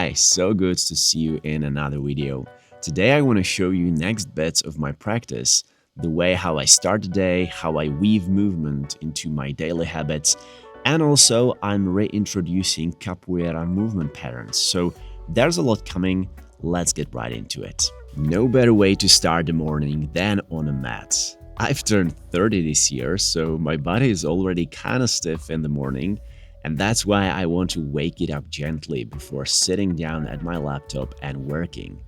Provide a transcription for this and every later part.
Hi, so good to see you in another video. Today I want to show you next bits of my practice, the way how I start the day, how I weave movement into my daily habits, and also I'm reintroducing capoeira movement patterns. So there's a lot coming, let's get right into it. No better way to start the morning than on a mat. I've turned 30 this year, so my body is already kinda stiff in the morning, and that's why I want to wake it up gently before sitting down at my laptop and working.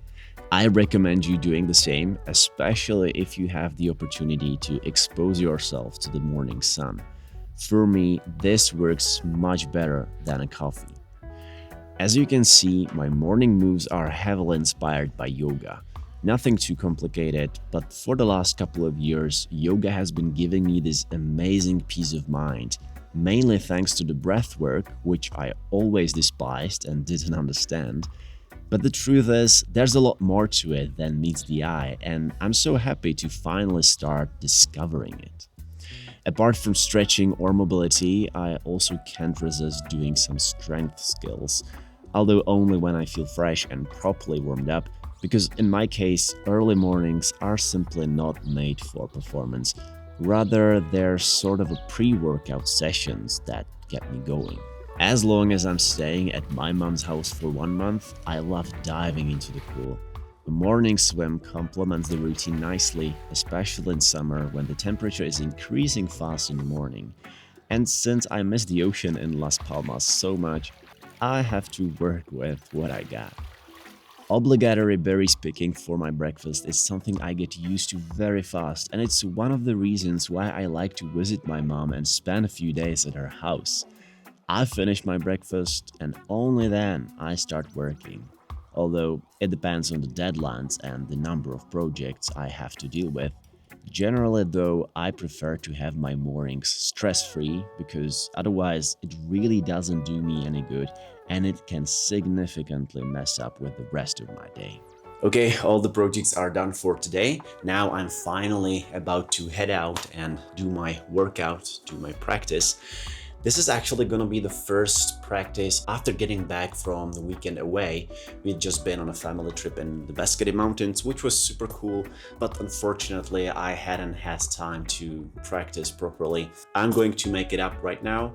I recommend you doing the same, especially if you have the opportunity to expose yourself to the morning sun. For me, this works much better than a coffee. As you can see, my morning moves are heavily inspired by yoga. Nothing too complicated, but for the last couple of years, yoga has been giving me this amazing peace of mind, mainly thanks to the breathwork, which I always despised and didn't understand. But the truth is, there's a lot more to it than meets the eye, and I'm so happy to finally start discovering it. Apart from stretching or mobility, I also can't resist doing some strength skills, although only when I feel fresh and properly warmed up, because in my case, early mornings are simply not made for performance. Rather, they're sort of a pre-workout sessions that get me going. As long as I'm staying at my mom's house for 1 month, I love diving into the pool. A morning swim complements the routine nicely, especially in summer when the temperature is increasing fast in the morning. And since I miss the ocean in Las Palmas so much, I have to work with what I got. Obligatory berries picking for my breakfast is something I get used to very fast, and it's one of the reasons why I like to visit my mom and spend a few days at her house. I finish my breakfast and only then I start working. Although it depends on the deadlines and the number of projects I have to deal with. Generally though, I prefer to have my mornings stress-free because otherwise it really doesn't do me any good and it can significantly mess up with the rest of my day. Okay, all the projects are done for today. Now I'm finally about to head out and do my workout, do my practice. This is actually gonna be the first practice after getting back from the weekend away. We'd just been on a family trip in the Beskid Mountains, which was super cool, but unfortunately I hadn't had time to practice properly. I'm going to make it up right now.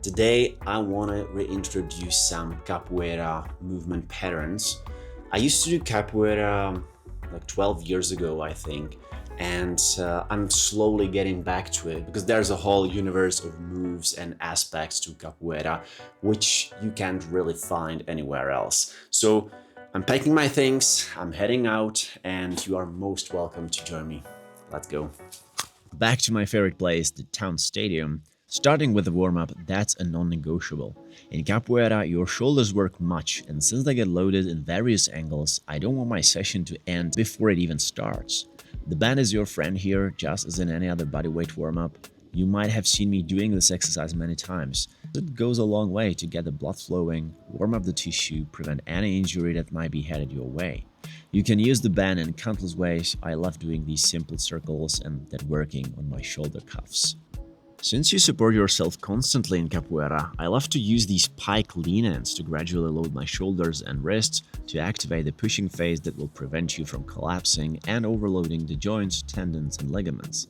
Today I wanna reintroduce some capoeira movement patterns. I used to do capoeira like 12 years ago, I think. And I'm slowly getting back to it because there's a whole universe of moves and aspects to capoeira which you can't really find anywhere else. So I'm packing my things, I'm heading out, and you are most welcome to join me. Let's go. Back to my favorite place, the town stadium. Starting with the warm-up, that's a non-negotiable. In capoeira, your shoulders work much, and since they get loaded in various angles, I don't want my session to end before it even starts. The band is your friend here, just as in any other bodyweight warm-up. You might have seen me doing this exercise many times. It goes a long way to get the blood flowing, warm up the tissue, prevent any injury that might be headed your way. You can use the band in countless ways. I love doing these simple circles and then working on my shoulder cuffs. Since you support yourself constantly in capoeira, I love to use these pike lean-ins to gradually load my shoulders and wrists to activate the pushing phase that will prevent you from collapsing and overloading the joints, tendons, and ligaments.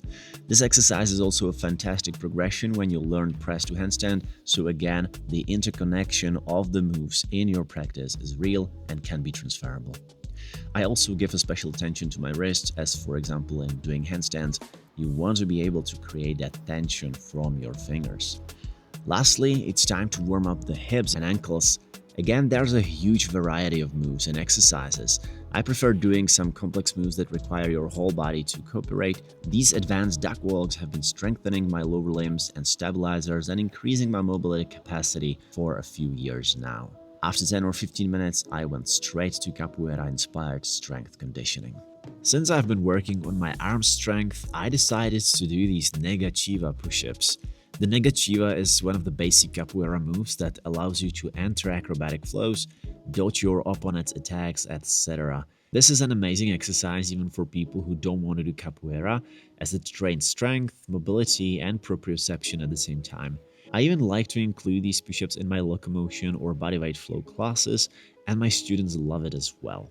This exercise is also a fantastic progression when you learn press to handstand, so again, the interconnection of the moves in your practice is real and can be transferable. I also give a special attention to my wrists, as for example in doing handstands, you want to be able to create that tension from your fingers. Lastly, it's time to warm up the hips and ankles. Again, there's a huge variety of moves and exercises. I prefer doing some complex moves that require your whole body to cooperate. These advanced duck walks have been strengthening my lower limbs and stabilizers and increasing my mobility capacity for a few years now. After 10 or 15 minutes, I went straight to capoeira-inspired strength conditioning. Since I've been working on my arm strength, I decided to do these negativa push-ups. The negativa is one of the basic capoeira moves that allows you to enter acrobatic flows, dodge your opponent's attacks, etc. This is an amazing exercise even for people who don't want to do capoeira, as it trains strength, mobility, and proprioception at the same time. I even like to include these push-ups in my locomotion or bodyweight flow classes, and my students love it as well.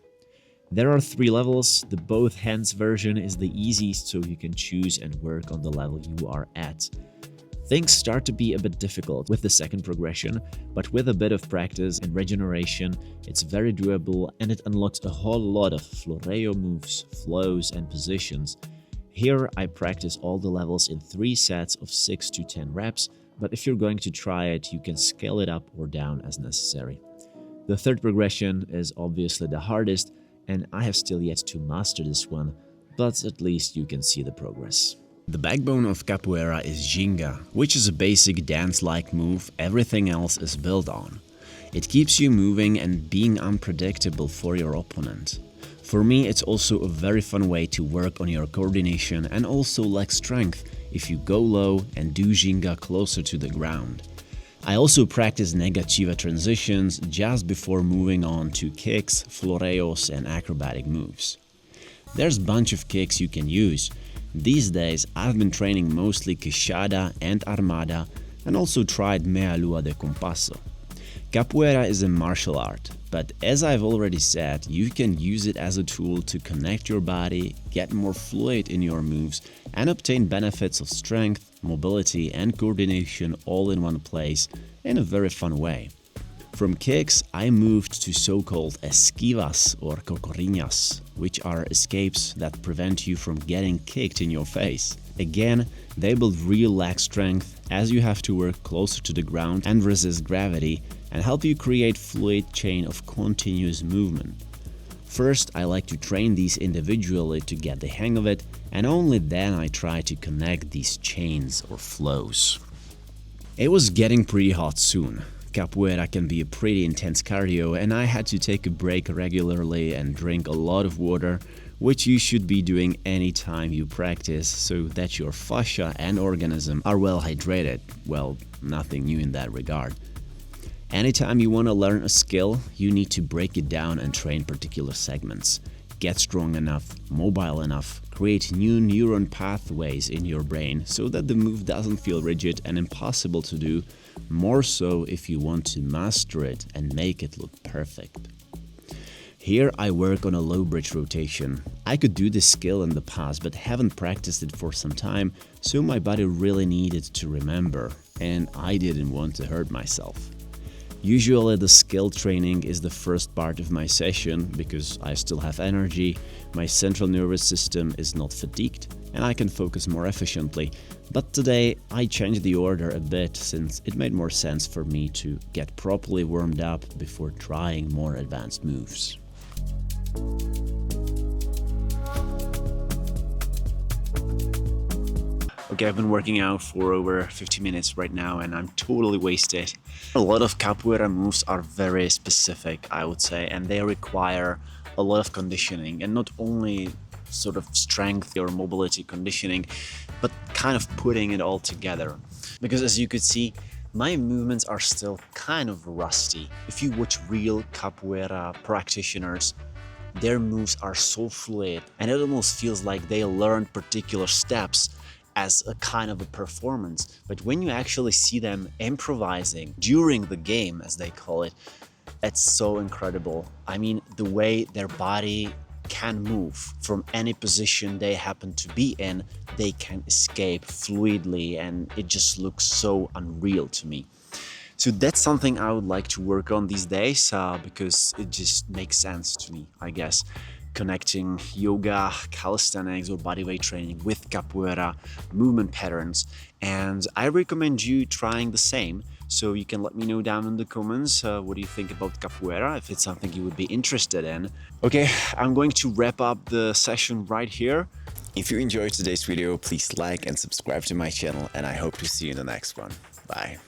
There are 3 levels. The both hands version is the easiest, so you can choose and work on the level you are at. Things start to be a bit difficult with the second progression, but with a bit of practice and regeneration, it's very doable and it unlocks a whole lot of floreo moves, flows and positions. Here I practice all the levels in 3 sets of 6 to 10 reps, but if you're going to try it, you can scale it up or down as necessary. The third progression is obviously the hardest, and I have still yet to master this one, but at least you can see the progress. The backbone of capoeira is ginga, which is a basic dance-like move everything else is built on. It keeps you moving and being unpredictable for your opponent. For me, it's also a very fun way to work on your coordination and also leg strength if you go low and do ginga closer to the ground. I also practice negativa transitions just before moving on to kicks, floreos and acrobatic moves. There's a bunch of kicks you can use. These days I've been training mostly queixada and armada and also tried meia lua de compasso. Capoeira is a martial art, but as I've already said, you can use it as a tool to connect your body, get more fluid in your moves, and obtain benefits of strength, mobility, and coordination all in one place in a very fun way. From kicks, I moved to so-called esquivas or cocorriñas, which are escapes that prevent you from getting kicked in your face. Again, they build real leg strength as you have to work closer to the ground and resist gravity and help you create fluid chain of continuous movement. First, I like to train these individually to get the hang of it, and only then I try to connect these chains or flows. It was getting pretty hot soon. Capoeira can be a pretty intense cardio, and I had to take a break regularly and drink a lot of water, which you should be doing anytime you practice so that your fascia and organism are well hydrated. Well, nothing new in that regard. Anytime you want to learn a skill, you need to break it down and train particular segments. Get strong enough, mobile enough, create new neuron pathways in your brain so that the move doesn't feel rigid and impossible to do, more so if you want to master it and make it look perfect. Here I work on a low bridge rotation. I could do this skill in the past but haven't practiced it for some time, so my body really needed to remember, and I didn't want to hurt myself. Usually the skill training is the first part of my session because I still have energy, my central nervous system is not fatigued, and I can focus more efficiently. But today I changed the order a bit since it made more sense for me to get properly warmed up before trying more advanced moves. Okay, I've been working out for over 50 minutes right now and I'm totally wasted. A lot of capoeira moves are very specific, I would say, and they require a lot of conditioning, and not only sort of strength or mobility conditioning, but kind of putting it all together. Because as you could see, my movements are still kind of rusty. If you watch real capoeira practitioners, their moves are so fluid and it almost feels like they learned particular steps as a kind of a performance. But when you actually see them improvising during the game, as they call it, it's so incredible. I mean, the way their body can move from any position they happen to be in, they can escape fluidly, and it just looks so unreal to me. So that's something I would like to work on these days because it just makes sense to me, I guess. Connecting yoga, calisthenics or bodyweight training with capoeira movement patterns, and I recommend you trying the same. So you can let me know down in the comments what do you think about capoeira, if it's something you would be interested in. Okay, I'm going to wrap up the session right here. If you enjoyed today's video, please like and subscribe to my channel, and I hope to see you in the next one. Bye.